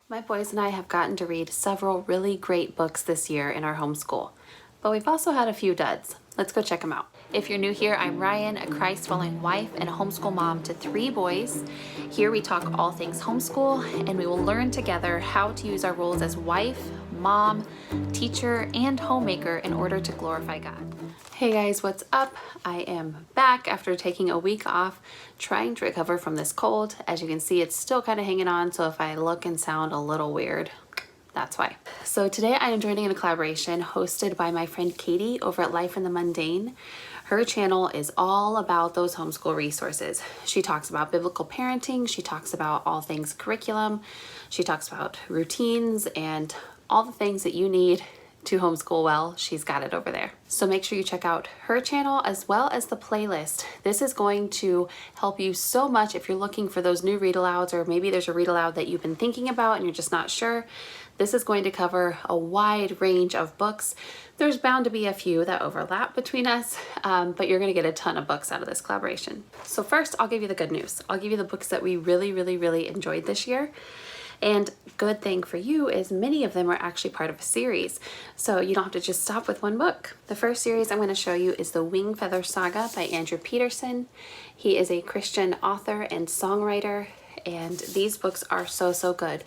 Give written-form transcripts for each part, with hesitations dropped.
My boys and I have gotten to read several really great books this year in our homeschool, but we've also had a few duds. Let's go check them out. If you're new here, I'm Rian, a Christ-following wife and a homeschool mom to 3 boys. Here we talk all things homeschool, and we will learn together how to use our roles as wife, mom, teacher, and homemaker in order to glorify God. Hey guys, what's up? I am back after taking a week off, trying to recover from this cold. As you can see, it's still kind of hanging on, so if I look and sound a little weird, that's why. So today I am joining in a collaboration hosted by my friend Katie over at Life in the Mundane. Her channel is all about those homeschool resources. She talks about biblical parenting, she talks about all things curriculum, she talks about routines and all the things that you need to homeschool well. She's got it over there. So make sure you check out her channel as well as the playlist. This is going to help you so much if you're looking for those new read alouds, or maybe there's a read aloud that you've been thinking about and you're just not sure. This is going to cover a wide range of books. There's bound to be a few that overlap between us, but you're going to get a ton of books out of this collaboration. So first, I'll give you the good news. I'll give you the books that we really enjoyed this year. And good thing for you is many of them are actually part of a series, so you don't have to just stop with one book. The first series I'm going to show you is the Wing Feather Saga by Andrew Peterson. He is a Christian author and songwriter, and these books are so good.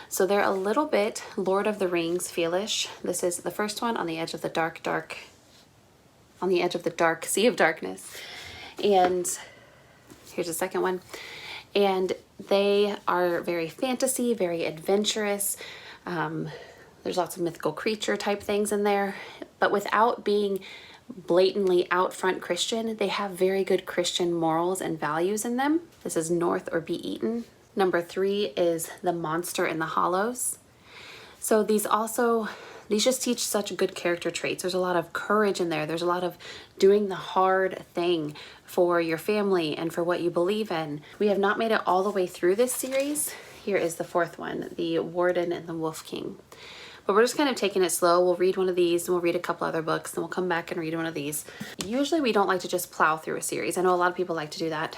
So they're a little bit Lord of the Rings feelish. This is the first one, On the Edge of the Dark Sea of Darkness. And here's the second one. And they are very fantasy, very adventurous. There's lots of mythical creature type things in there, but without being blatantly out front Christian, they have very good Christian morals and values in them. This is North or Be Eaten. Number 3 is The Monster in the Hollows. So these just teach such good character traits. There's a lot of courage in there. There's a lot of doing the hard thing for your family and for what you believe in. We have not made it all the way through this series. Here is the 4th one, The Warden and the Wolf King. But we're just kind of taking it slow. We'll read one of these and we'll read a couple other books, then we'll come back and read one of these. Usually we don't like to just plow through a series. I know a lot of people like to do that.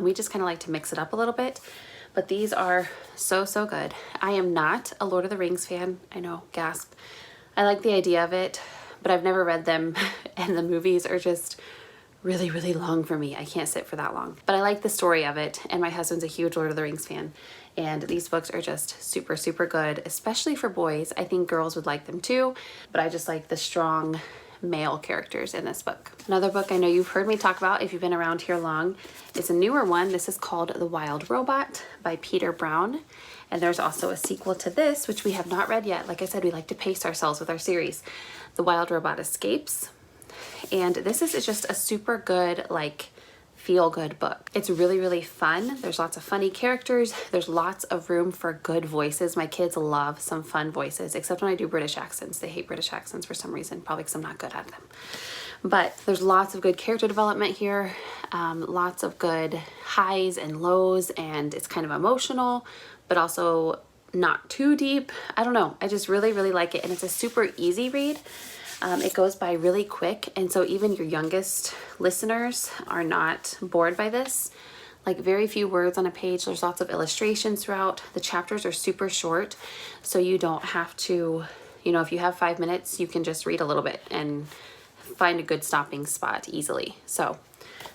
We just kind of like to mix it up a little bit. But these are so good. I am not a Lord of the Rings fan. I know, gasp. I like the idea of it, but I've never read them, and the movies are just really long for me. I can't sit for that long. But I like the story of it, and my husband's a huge Lord of the Rings fan, and these books are just super good, especially for boys. I think girls would like them too, but I just like the strong male characters in this book. Another book I know you've heard me talk about if you've been around here long is a newer one. This is called The Wild Robot by Peter Brown. And there's also a sequel to this, which we have not read yet. Like I said, we like to pace ourselves with our series. The Wild Robot Escapes. And this is just a super good, like, feel-good book. It's really fun. There's lots of funny characters. There's lots of room for good voices. My kids love some fun voices, except when I do British accents. They hate British accents for some reason, probably because I'm not good at them. But there's lots of good character development here, lots of good highs and lows, and it's kind of emotional, but also not too deep. I don't know. I just really like it, and it's a super easy read. It goes by really quick, and so even your youngest listeners are not bored by this. Like, very few words on a page. There's lots of illustrations throughout. The chapters are super short, so you don't have to, if you have 5 minutes, you can just read a little bit and find a good stopping spot easily. So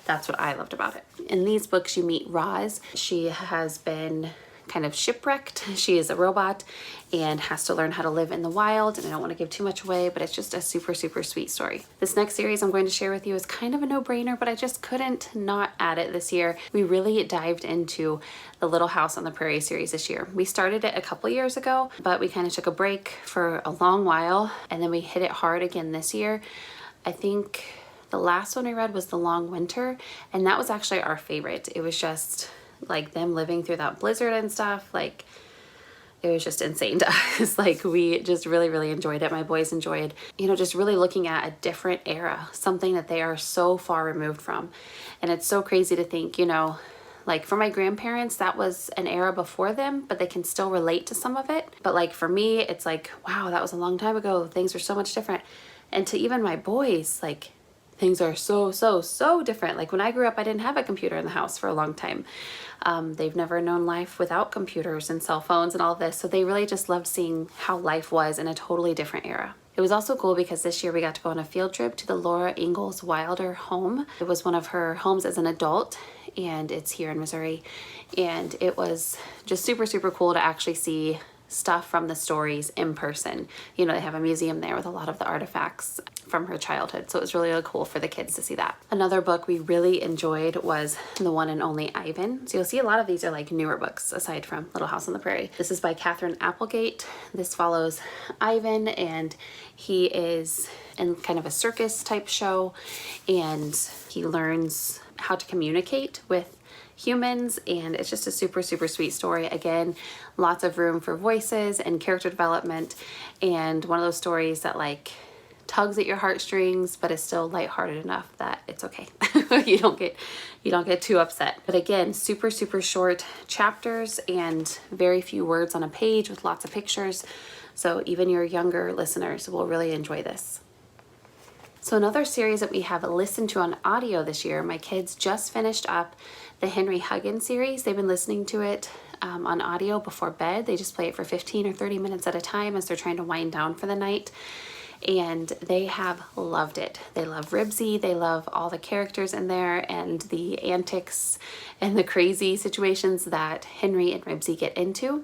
that's what I loved about it. In these books, you meet Roz. She has been kind of shipwrecked. She is a robot and has to learn how to live in the wild, and I don't want to give too much away, but it's just a super sweet story. This next series I'm going to share with you is kind of a no-brainer, but I just couldn't not add it this year. We really dived into the Little House on the Prairie series this year. We started it a couple years ago, but we kind of took a break for a long while, and then we hit it hard again this year. I think the last one we read was The Long Winter, and that was actually our favorite. It was just like them living through that blizzard and stuff. Like, it was just insane to us. Like, we just really enjoyed it. My boys enjoyed, just really looking at a different era, something that they are so far removed from. And it's so crazy to think, like, for my grandparents, that was an era before them, but they can still relate to some of it. But like, for me, it's like, wow, that was a long time ago. Things were so much different. And to even my boys, like, things are so different. Like when I grew up, I didn't have a computer in the house for a long time. They've never known life without computers and cell phones and all this. So they really just loved seeing how life was in a totally different era. It was also cool because this year we got to go on a field trip to the Laura Ingalls Wilder home. It was one of her homes as an adult, and it's here in Missouri. And it was just super cool to actually see stuff from the stories in person. You know, they have a museum there with a lot of the artifacts from her childhood. So it was really cool for the kids to see that. Another book we really enjoyed was The One and Only Ivan. So you'll see a lot of these are like newer books aside from Little House on the Prairie. This is by Catherine Applegate. This follows Ivan, and he is in kind of a circus type show, and he learns how to communicate with humans, and it's just a super sweet story. Again, lots of room for voices and character development, and one of those stories that like tugs at your heartstrings but is still lighthearted enough that it's okay. you don't get too upset. But again, super short chapters and very few words on a page with lots of pictures, so even your younger listeners will really enjoy this. So another series that we have listened to on audio this year, my kids just finished up the Henry Huggins series. They've been listening to it on audio before bed. They just play it for 15 or 30 minutes at a time as they're trying to wind down for the night. And they have loved it. They love Ribsy. They love all the characters in there and the antics and the crazy situations that Henry and Ribsy get into.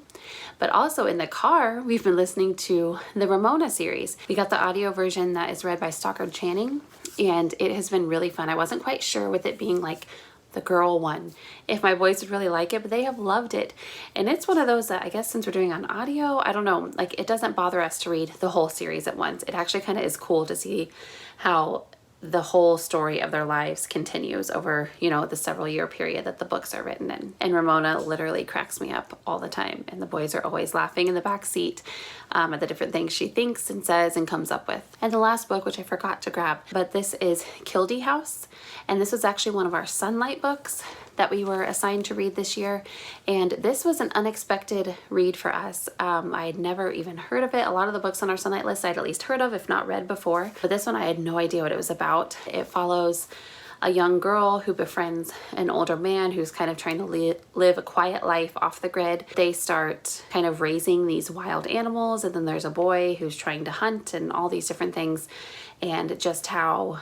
But also in the car, we've been listening to the Ramona series. We got the audio version that is read by Stockard Channing, and it has been really fun. I wasn't quite sure with it being like the girl one if my boys would really like it, but they have loved it. And it's one of those that I guess since we're doing on audio, I don't know, like it doesn't bother us to read the whole series at once. It actually kind of is cool to see how the whole story of their lives continues over, you know, the several year period that the books are written in. And Ramona literally cracks me up all the time, and the boys are always laughing in the back seat at the different things she thinks and says and comes up with. And the last book, which I forgot to grab, but this is Kildee House, and this was actually one of our Sunlight books that we were assigned to read this year, and this was an unexpected read for us. I had never even heard of it. A lot of the books on our Sunlight list I'd at least heard of, if not read before, but this one I had no idea what it was about. It follows a young girl who befriends an older man who's kind of trying to live a quiet life off the grid. They start kind of raising these wild animals, and then there's a boy who's trying to hunt and all these different things, and just how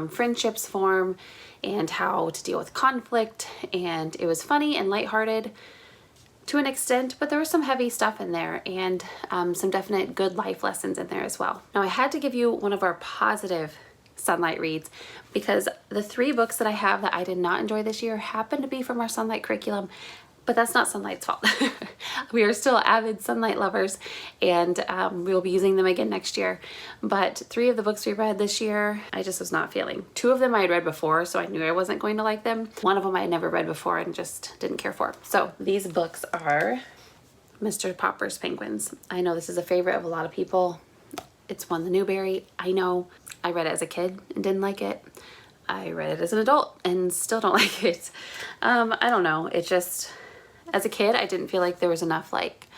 friendships form and how to deal with conflict. And it was funny and lighthearted to an extent, but there was some heavy stuff in there, and some definite good life lessons in there as well. Now I had to give you one of our positive Sunlight reads because the 3 books that I have that I did not enjoy this year happen to be from our Sunlight curriculum, but that's not Sunlight's fault. We are still avid Sunlight lovers, and we will be using them again next year. But 3 of the books we read this year, I just was not feeling. 2 of them I had read before, so I knew I wasn't going to like them. One of them I had never read before and just didn't care for. So these books are Mr. Popper's Penguins. I know this is a favorite of a lot of people. It's won the Newbery. I know. I read it as a kid and didn't like it. I read it as an adult and still don't like it. I don't know. It just, as a kid, I didn't feel like there was enough like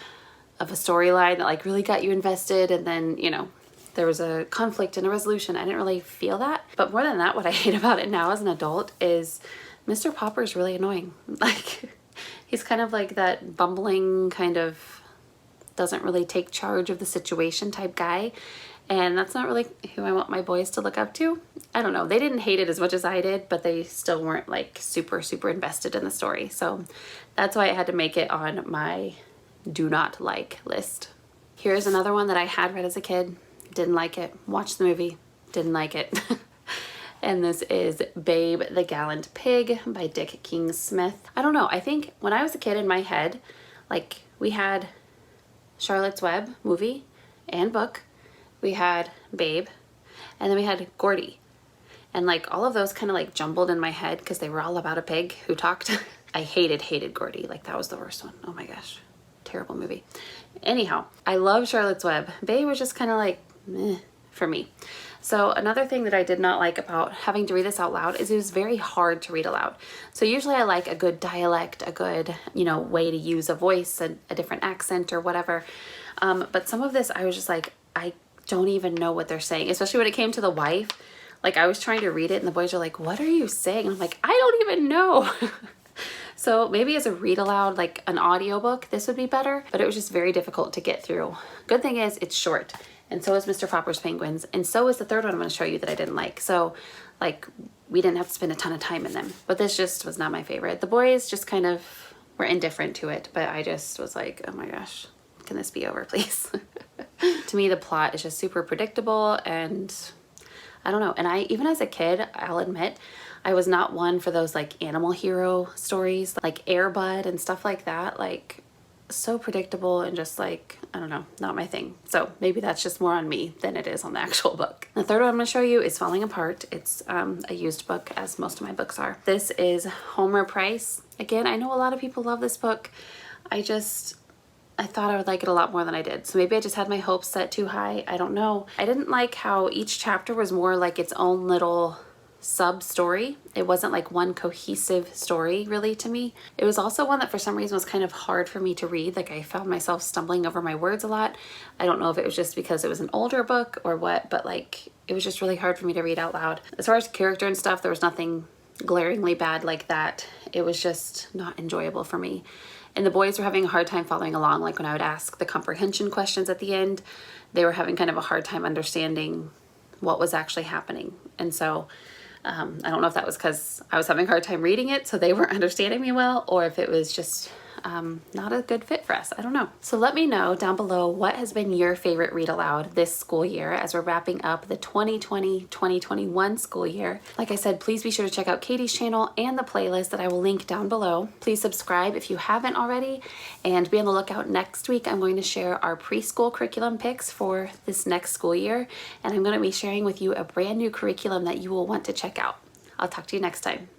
of a storyline that like really got you invested, and then, you know, there was a conflict and a resolution. I didn't really feel that. But more than that, what I hate about it now as an adult is Mr. Popper's really annoying. Like, he's kind of like that bumbling kind of doesn't really take charge of the situation type guy. And that's not really who I want my boys to look up to. I don't know. They didn't hate it as much as I did, but they still weren't like super invested in the story. So that's why I had to make it on my do not like list. Here's another one that I had read as a kid. Didn't like it. Watched the movie. Didn't like it. And this is Babe the Gallant Pig by Dick King Smith. I don't know. I think when I was a kid in my head, like we had Charlotte's Web movie and book. We had Babe, and then we had Gordy. And like all of those kind of like jumbled in my head because they were all about a pig who talked. I hated Gordy. Like that was the worst one. Oh my gosh. Terrible movie. Anyhow, I love Charlotte's Web. Babe was just kind of like meh for me. So another thing that I did not like about having to read this out loud is it was very hard to read aloud. So usually I like a good dialect, a good, you know, way to use a voice, a different accent or whatever. But some of this I was just like, I don't even know what they're saying, especially when it came to the wife. Like I was trying to read it and the boys are like, what are you saying? And I'm like, I don't even know. So maybe as a read aloud, like an audiobook, this would be better, but it was just very difficult to get through. Good thing is it's short, and so is Mr. Fopper's Penguins, and so is the third one I'm going to show you that I didn't like. So like we didn't have to spend a ton of time in them, but this just was not my favorite. The boys just kind of were indifferent to it, but I just was like, oh my gosh, can this be over, please? To me, the plot is just super predictable, and I don't know. And I, even as a kid, I'll admit, I was not one for those like animal hero stories, like Air Bud and stuff like that. Like so predictable and just like, I don't know, not my thing. So maybe that's just more on me than it is on the actual book. The third one I'm going to show you is Falling Apart. It's a used book, as most of my books are. This is Homer Price. Again, I know a lot of people love this book. I thought I would like it a lot more than I did. So maybe I just had my hopes set too high. I don't know. I didn't like how each chapter was more like its own little sub story. It wasn't like one cohesive story really to me. It was also one that for some reason was kind of hard for me to read. Like I found myself stumbling over my words a lot. I don't know if it was just because it was an older book or what, but like it was just really hard for me to read out loud. As far as character and stuff, there was nothing glaringly bad like that. It was just not enjoyable for me. And the boys were having a hard time following along. Like when I would ask the comprehension questions at the end, they were having kind of a hard time understanding what was actually happening. And so I don't know if that was because I was having a hard time reading it, so they weren't understanding me well, or if it was just not a good fit for us. I don't know. So let me know down below what has been your favorite read aloud this school year as we're wrapping up the 2020-2021 school year. Like I said, please be sure to check out Katie's channel and the playlist that I will link down below. Please subscribe if you haven't already, and be on the lookout. Next week I'm going to share our preschool curriculum picks for this next school year, and I'm going to be sharing with you a brand new curriculum that you will want to check out. I'll talk to you next time.